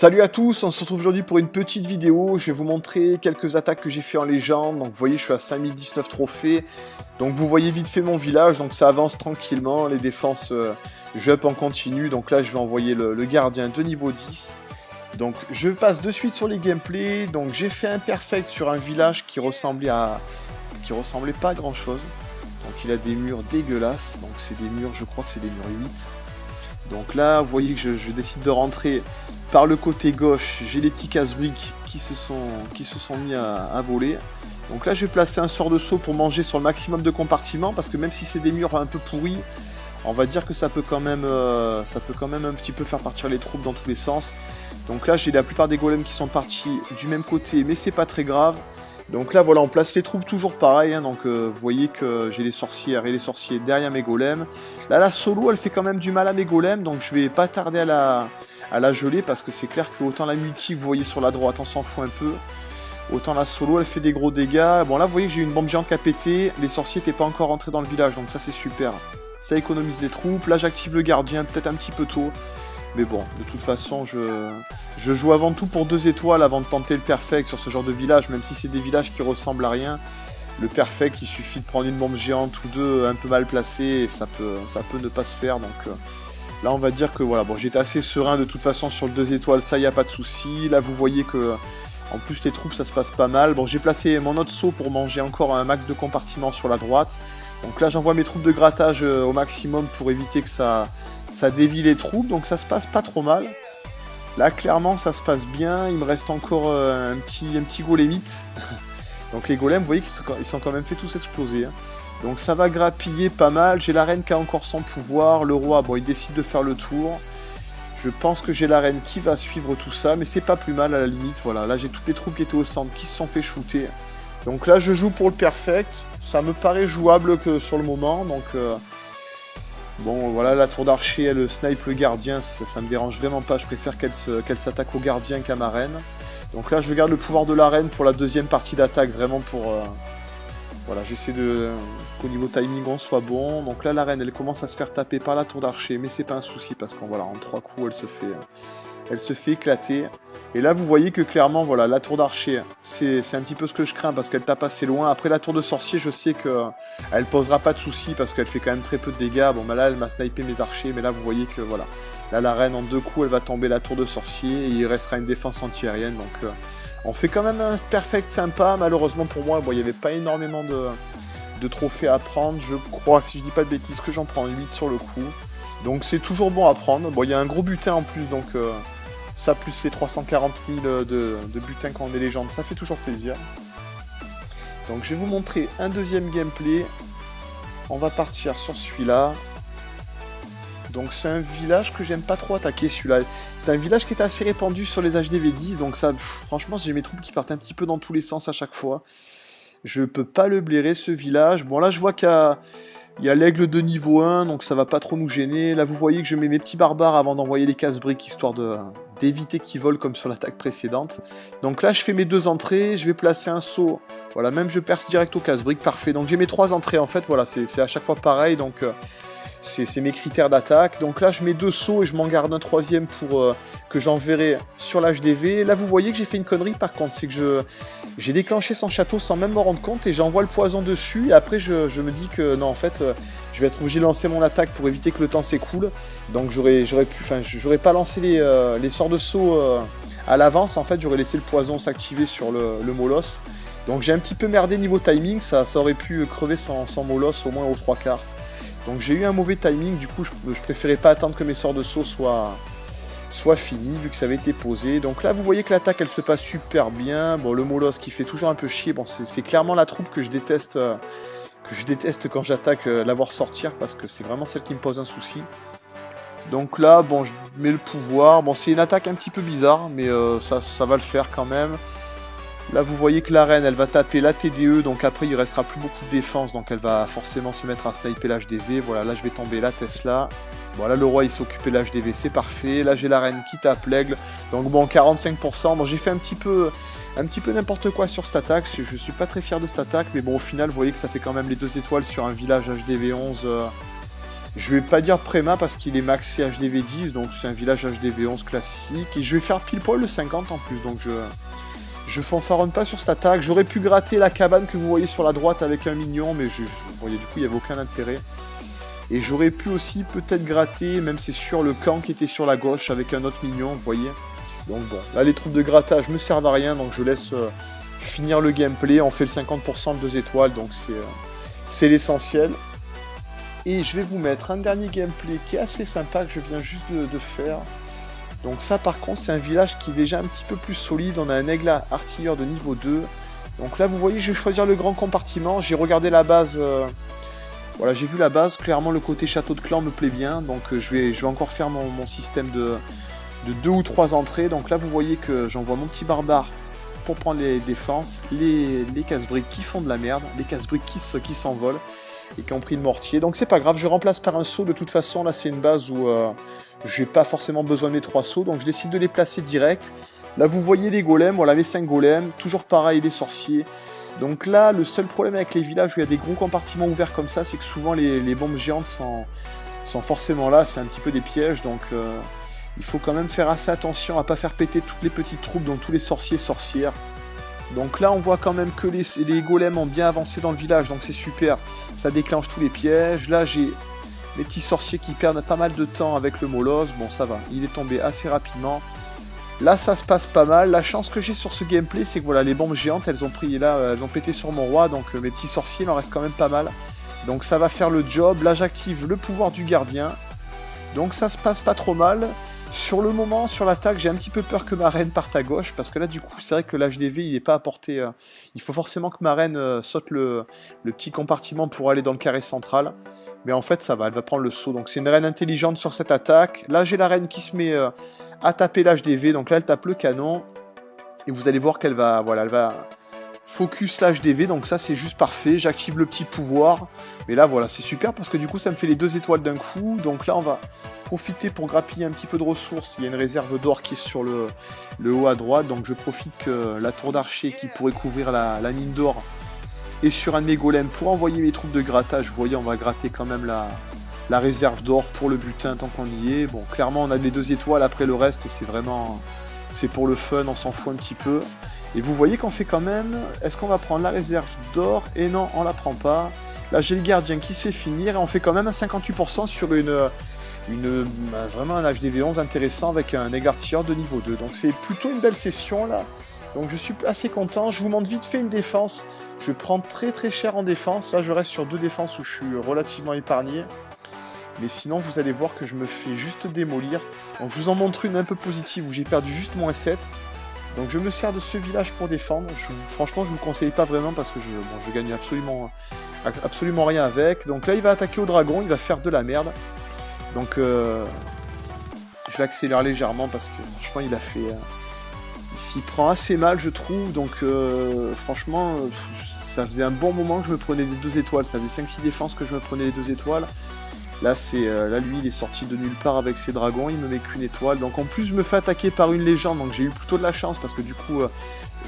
Salut à tous, on se retrouve aujourd'hui pour une petite vidéo. Je vais vous montrer quelques attaques que j'ai fait en légende. Donc vous voyez, je suis à 5019 trophées. Donc vous voyez vite fait mon village, donc ça avance tranquillement. Les défenses up en continu. Donc là, je vais envoyer le gardien de niveau 10. Donc je passe de suite sur les gameplays. Donc j'ai fait un perfect sur un village qui ressemblait pas à grand chose. Donc il a des murs dégueulasses. Donc c'est des murs, je crois que c'est des murs 8. Donc là, vous voyez que je décide de rentrer par le côté gauche. J'ai les petits casse-briques qui se sont mis à voler. Donc là, je vais placer un sort de saut pour manger sur le maximum de compartiments, parce que même si c'est des murs un peu pourris, on va dire que ça peut quand même un petit peu faire partir les troupes dans tous les sens. Donc là, j'ai la plupart des golems qui sont partis du même côté, mais c'est pas très grave. Donc là, voilà, on place les troupes toujours pareil, hein, donc vous voyez que j'ai les sorcières et les sorciers derrière mes golems. Là, la solo, elle fait quand même du mal à mes golems, donc je vais pas tarder à la geler, parce que c'est clair que autant la multi, vous voyez sur la droite, on s'en fout un peu. Autant la solo, elle fait des gros dégâts. Bon, là, vous voyez que j'ai une bombe géante qui a pété, les sorciers n'étaient pas encore rentrés dans le village, donc ça, c'est super. Ça économise les troupes. Là, j'active le gardien, peut-être un petit peu tôt. Mais bon, de toute façon, je joue avant tout pour 2 étoiles avant de tenter le perfect sur ce genre de village, même si c'est des villages qui ressemblent à rien. Le perfect, il suffit de prendre une bombe géante ou deux un peu mal placée, et ça peut ne pas se faire. Donc là, on va dire que voilà, bon, j'étais assez serein de toute façon sur le 2 étoiles, ça, il n'y a pas de souci. Là, vous voyez que, en plus, les troupes, ça se passe pas mal. Bon, j'ai placé mon autre saut pour manger encore un max de compartiments sur la droite. Donc là, j'envoie mes troupes de grattage au maximum pour éviter que ça dévie les troupes, donc ça se passe pas trop mal. Là, clairement, ça se passe bien. Il me reste encore un petit golemite. Donc les golems, vous voyez qu'ils sont quand même fait tous exploser. Hein. Donc ça va grappiller pas mal. J'ai la reine qui a encore son pouvoir. Le roi, bon, il décide de faire le tour. Je pense que j'ai la reine qui va suivre tout ça, mais c'est pas plus mal à la limite. Voilà, là, j'ai toutes les troupes qui étaient au centre qui se sont fait shooter. Donc là, je joue pour le perfect. Ça me paraît jouable que sur le moment, donc... Bon, voilà, la tour d'archer, elle snipe le gardien, ça me dérange vraiment pas. Je préfère qu'elle s'attaque au gardien qu'à ma reine. Donc là, je garde le pouvoir de la reine pour la deuxième partie d'attaque, vraiment pour... Voilà, j'essaie qu'au niveau timing, on soit bon. Donc là, la reine, elle commence à se faire taper par la tour d'archer, mais c'est pas un souci, parce qu'en voilà, en 3 coups, elle se fait éclater. Et là, vous voyez que clairement, voilà, la tour d'archer, c'est un petit peu ce que je crains, parce qu'elle tape assez loin. Après, la tour de sorcier, je sais qu'elle posera pas de soucis, parce qu'elle fait quand même très peu de dégâts. Bon, bah là, elle m'a snipé mes archers, mais là, vous voyez que, voilà. Là, la reine, en 2 coups, elle va tomber la tour de sorcier, et il restera une défense anti-aérienne. Donc, on fait quand même un perfect sympa. Malheureusement pour moi, bon, il n'y avait pas énormément de trophées à prendre. Je crois, si je dis pas de bêtises, que j'en prends 8 sur le coup. Donc, c'est toujours bon à prendre. Bon, il y a un gros butin en plus, donc... ça, plus les 340 000 de butin quand on est légende, ça fait toujours plaisir. Donc je vais vous montrer un deuxième gameplay. On va partir sur celui-là. Donc c'est un village que j'aime pas trop attaquer, celui-là. C'est un village qui est assez répandu sur les HDV10, donc ça, franchement, j'ai mes troupes qui partent un petit peu dans tous les sens à chaque fois. Je peux pas le blairer, ce village. Bon, là, je vois qu'il y a l'aigle de niveau 1, donc ça va pas trop nous gêner. Là, vous voyez que je mets mes petits barbares avant d'envoyer les casse-briques, histoire d'éviter qu'ils volent comme sur l'attaque précédente. Donc là, je fais mes 2 entrées, je vais placer un saut. Voilà, même je perce direct au casse-briques, parfait. Donc j'ai mes 3 entrées, en fait, voilà, c'est à chaque fois pareil, donc... c'est mes critères d'attaque. Donc là, je mets 2 sauts et je m'en garde un 3e pour que j'enverrai sur l'HDV. Là, vous voyez que j'ai fait une connerie, par contre. C'est que j'ai déclenché son château sans même me rendre compte et j'envoie le poison dessus. Et après, je me dis que non, en fait, je vais être obligé de lancer mon attaque pour éviter que le temps s'écoule. Donc, j'aurais pas lancé les sorts de saut à l'avance. En fait, j'aurais laissé le poison s'activer sur le molosse. Donc, j'ai un petit peu merdé niveau timing. Ça aurait pu crever son molosse au moins aux 3/4. Donc j'ai eu un mauvais timing, du coup je préférais pas attendre que mes sorts de saut soient finis, vu que ça avait été posé. Donc là vous voyez que l'attaque elle se passe super bien. Bon, le molosse qui fait toujours un peu chier, bon c'est clairement la troupe que je déteste quand j'attaque la voir sortir, parce que c'est vraiment celle qui me pose un souci. Donc là, bon, je mets le pouvoir. Bon, c'est une attaque un petit peu bizarre, mais ça va le faire quand même. Là, vous voyez que la reine, elle va taper la TDE, donc après, il ne restera plus beaucoup de défense, donc elle va forcément se mettre à sniper l'HDV. Voilà, là, je vais tomber la Tesla. Voilà, le roi, il s'est occupé de l'HDV, c'est parfait. Là, j'ai la reine qui tape l'aigle. Donc bon, 45%. Bon, j'ai fait un petit peu n'importe quoi sur cette attaque. Je suis pas très fier de cette attaque, mais bon, au final, vous voyez que ça fait quand même les 2 étoiles sur un village HDV 11 Je vais pas dire Préma parce qu'il est maxé HDV 10, donc c'est un village HDV 11 classique. Et je vais faire pile poil le 50 en plus, donc je fanfaronne pas sur cette attaque. J'aurais pu gratter la cabane que vous voyez sur la droite avec un mignon, mais du coup il n'y avait aucun intérêt. Et j'aurais pu aussi peut-être gratter, même c'est sûr, le camp qui était sur la gauche avec un autre mignon, vous voyez. Donc bon, là les troupes de grattage me servent à rien, donc je laisse finir le gameplay. On fait le 50% de 2 étoiles, donc c'est l'essentiel. Et je vais vous mettre un dernier gameplay qui est assez sympa, que je viens juste de faire. Donc ça par contre c'est un village qui est déjà un petit peu plus solide. On a un aigle artilleur de niveau 2. Donc là vous voyez je vais choisir le grand compartiment. J'ai regardé la base, voilà j'ai vu la base. Clairement le côté château de clan me plaît bien. Donc je vais encore faire mon système de 2 ou 3 entrées. Donc là vous voyez que j'envoie mon petit barbare pour prendre les défenses. Les casse-briques qui font de la merde. Les casse-briques qui s'envolent. Et qui ont pris le mortier, donc c'est pas grave, je remplace par un saut. De toute façon là c'est une base où j'ai pas forcément besoin de mes 3 sauts, donc je décide de les placer direct. Là vous voyez les golems, voilà mes 5 golems, toujours pareil les sorciers. Donc là le seul problème avec les villages où il y a des gros compartiments ouverts comme ça, c'est que souvent les bombes géantes sont forcément là, c'est un petit peu des pièges, donc il faut quand même faire assez attention à pas faire péter toutes les petites troupes, donc tous les sorciers sorcières. Donc là on voit quand même que les golems ont bien avancé dans le village, donc c'est super, ça déclenche tous les pièges. Là j'ai les petits sorciers qui perdent pas mal de temps avec le molosse, bon ça va, il est tombé assez rapidement. Là ça se passe pas mal, la chance que j'ai sur ce gameplay c'est que voilà les bombes géantes elles ont pris là, elles ont pété sur mon roi, donc mes petits sorciers il en reste quand même pas mal. Donc ça va faire le job, là j'active le pouvoir du gardien, donc ça se passe pas trop mal. Sur le moment, sur l'attaque, j'ai un petit peu peur que ma reine parte à gauche, parce que là, du coup, c'est vrai que l'HDV, il n'est pas à portée. Il faut forcément que ma reine saute le petit compartiment pour aller dans le carré central. Mais en fait, ça va, elle va prendre le saut. Donc c'est une reine intelligente sur cette attaque. Là, j'ai la reine qui se met à taper l'HDV. Donc là, elle tape le canon. Et vous allez voir qu'elle va, voilà, elle va focus l'HDV. Donc ça, c'est juste parfait. J'active le petit pouvoir. Mais là, voilà, c'est super, parce que du coup, ça me fait les 2 étoiles d'un coup. Donc là, on va profiter pour grappiller un petit peu de ressources. Il y a une réserve d'or qui est sur le haut à droite, donc je profite que la tour d'archer qui pourrait couvrir la mine d'or est sur un de mes golems pour envoyer mes troupes de grattage. Vous voyez, on va gratter quand même la réserve d'or pour le butin tant qu'on y est. Bon, clairement on a les 2 étoiles, après le reste c'est vraiment, c'est pour le fun, on s'en fout un petit peu. Et vous voyez qu'on fait quand même, est-ce qu'on va prendre la réserve d'or? Et non, on la prend pas. Là j'ai le gardien qui se fait finir et on fait quand même un 58% sur vraiment un HDV 11 intéressant avec un aigle artilleur de niveau 2. Donc c'est plutôt une belle session là. Donc je suis assez content. Je vous montre vite fait une défense. Je prends très très cher en défense. Là je reste sur 2 défenses où je suis relativement épargné. Mais sinon vous allez voir que je me fais juste démolir. Donc je vous en montre une un peu positive où j'ai perdu juste moins 7. Donc je me sers de ce village pour défendre. Franchement je vous conseille pas vraiment parce que je gagne absolument rien avec. Donc là il va attaquer au dragon, il va faire de la merde. Donc je l'accélère légèrement parce que franchement il s'y prend assez mal je trouve. Donc franchement ça faisait un bon moment que je me prenais des 2 étoiles. Ça faisait 5-6 défenses que je me prenais les 2 étoiles. Là lui il est sorti de nulle part avec ses dragons, il me met qu'une étoile. Donc en plus je me fais attaquer par une légende, donc j'ai eu plutôt de la chance parce que du coup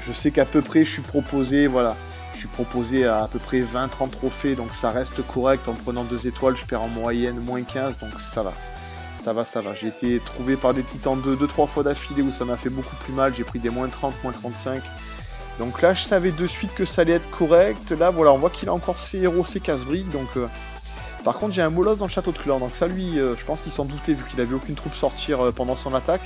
je sais qu'à peu près je suis proposé, voilà. Je suis proposé à peu près 20-30 trophées, donc ça reste correct. En prenant 2 étoiles, je perds en moyenne moins 15, donc ça va. Ça va. J'ai été trouvé par des titans 2-3 fois d'affilée où ça m'a fait beaucoup plus mal. J'ai pris des moins 30, moins 35. Donc là, je savais de suite que ça allait être correct. Là, voilà, on voit qu'il a encore ses héros, ses casse-briques. Donc, par contre, j'ai un molosse dans le château de clan. Donc ça, lui, je pense qu'il s'en doutait vu qu'il avait aucune troupe sortir pendant son attaque.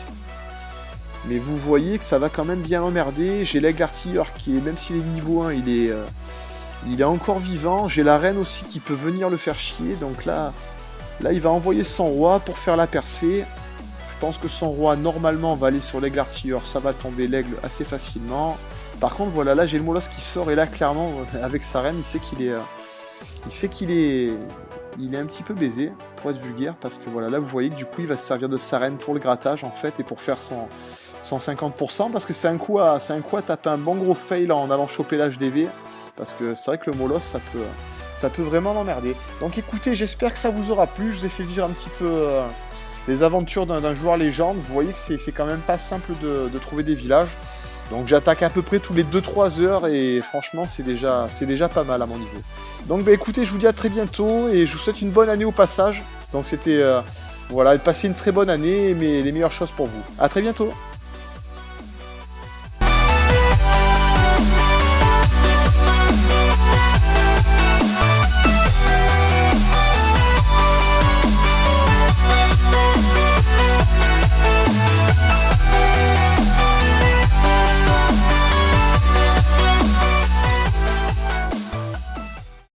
Mais vous voyez que ça va quand même bien l'emmerder. J'ai l'aigle artilleur qui est, même s'il est niveau 1, il est encore vivant. J'ai la reine aussi qui peut venir le faire chier. Donc là il va envoyer son roi pour faire la percée. Je pense que son roi normalement va aller sur l'aigle artilleur. Ça va tomber l'aigle assez facilement. Par contre voilà, là j'ai le molosse qui sort. Et là clairement avec sa reine il sait qu'il est un petit peu baisé pour être vulgaire. Parce que voilà, là vous voyez que du coup il va se servir de sa reine pour le grattage en fait. Et pour faire son 50%, parce que c'est un coup à taper un bon gros fail en allant choper l'HDV, parce que c'est vrai que le molosse ça peut vraiment l'emmerder. Donc écoutez, j'espère que ça vous aura plu. Je vous ai fait vivre un petit peu les aventures d'un joueur légende. Vous voyez que c'est quand même pas simple de trouver des villages. Donc j'attaque à peu près tous les 2-3 heures et franchement c'est déjà pas mal à mon niveau. Donc bah écoutez, je vous dis à très bientôt et je vous souhaite une bonne année au passage. Donc c'était... voilà, passez une très bonne année, mais les meilleures choses pour vous. À très bientôt.